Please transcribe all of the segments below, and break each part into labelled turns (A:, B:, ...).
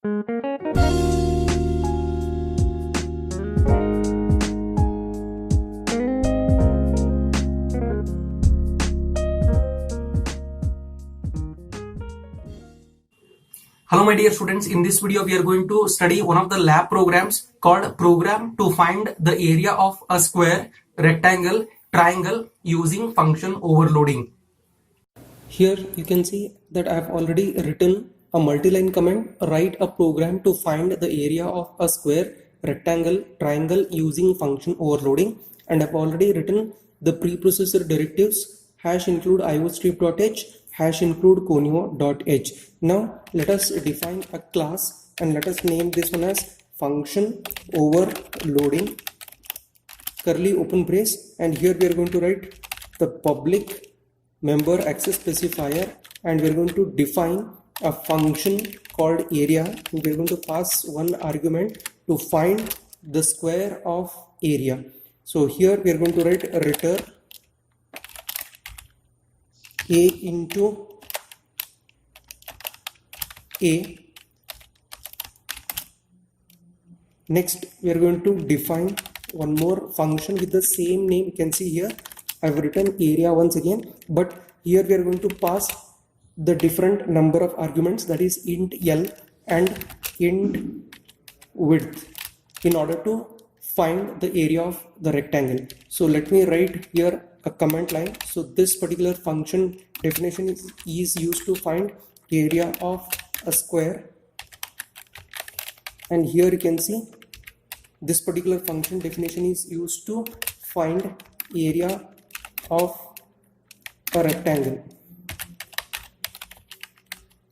A: Hello my dear students, in this video we are going to study one of the lab programs called Program to Find the Area of a Square, Rectangle, Triangle using Function Overloading. Here you can see that I have already written a multi-line command, write a program to find the area of a square, rectangle, triangle using function overloading, and I have already written the preprocessor directives #include iostrip.h, #include conio.h. Now let us define a class and let us name this one as function overloading, curly open brace, and here we are going to write the public member access specifier, and we are going to define a function called area. We are going to pass one argument to find the square of area. So here we are going to write return a into a. Next we are going to define one more function with the same name. You can see here I have written area once again, but here we are going to pass the different number of arguments, that is int L and int width, in order to find the area of the rectangle. So let me write here a comment line. So this particular function definition is used to find area of a square, and here you can see this particular function definition is used to find area of a rectangle.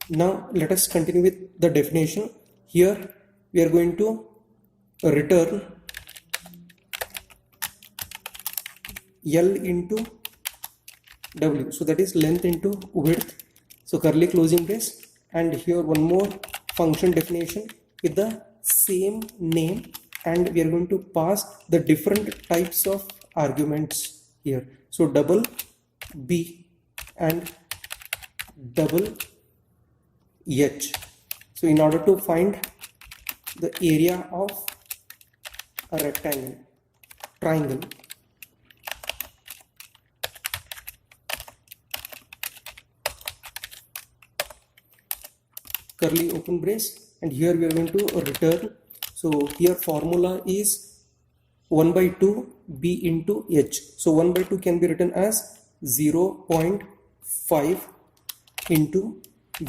A: Now let us continue with the definition. Here we are going to return L into W, so that is length into width, so curly closing brace, and here one more function definition with the same name, and we are going to pass the different types of arguments here. So double B and double H. So in order to find the area of a rectangle, triangle, curly open brace, and here we are going to return. So here formula is 1 by 2 B into H. So 1 by 2 can be written as 0.5 into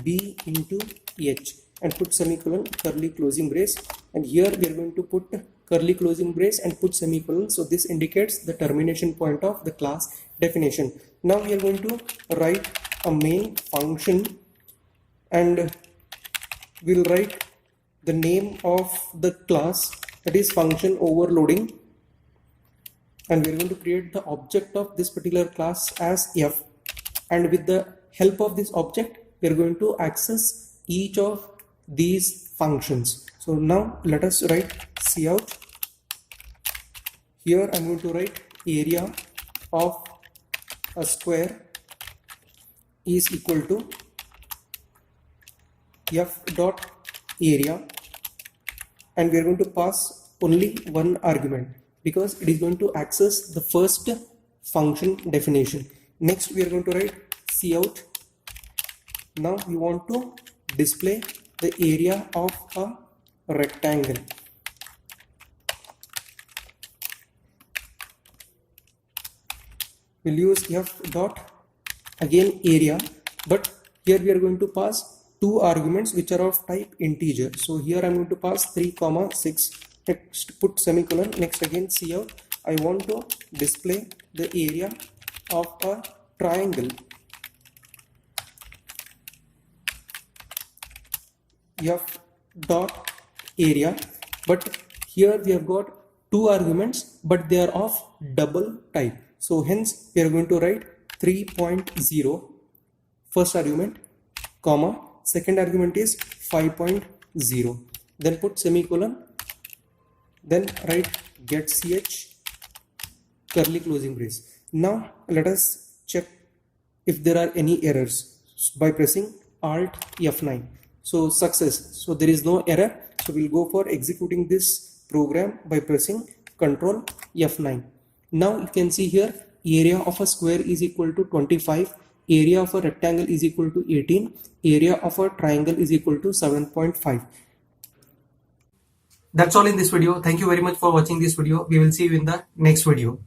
A: B into H, and put semicolon, curly closing brace, and here we are going to put curly closing brace and put semicolon. So this indicates the termination point of the class definition. Now we are going to write a main function, and we'll write the name of the class, that is function overloading, and we're going to create the object of this particular class as F, and with the help of this object we are going to access each of these functions. So now let us write cout. Here I'm going to write area of a square is equal to F dot area, and we are going to pass only one argument because it is going to access the first function definition. Next we are going to write cout. Now we want to display the area of a rectangle. We'll use F dot again area, but here we are going to pass two arguments which are of type integer. So here I'm going to pass 3, 6. Next put semicolon. Next again cout. I want to display the area of a triangle. F dot area, but here we have got two arguments, but they are of double type. So hence we are going to write 3.0 first argument, comma, second argument is 5.0, then put semicolon, then write get ch, curly closing brace. Now let us check if there are any errors by pressing Alt F9. So success. So there is no error. So we'll go for executing this program by pressing Ctrl F9. Now you can see here area of a square is equal to 25, area of a rectangle is equal to 18, area of a triangle is equal to 7.5. That's all in this video. Thank you very much for watching this video. We will see you in the next video.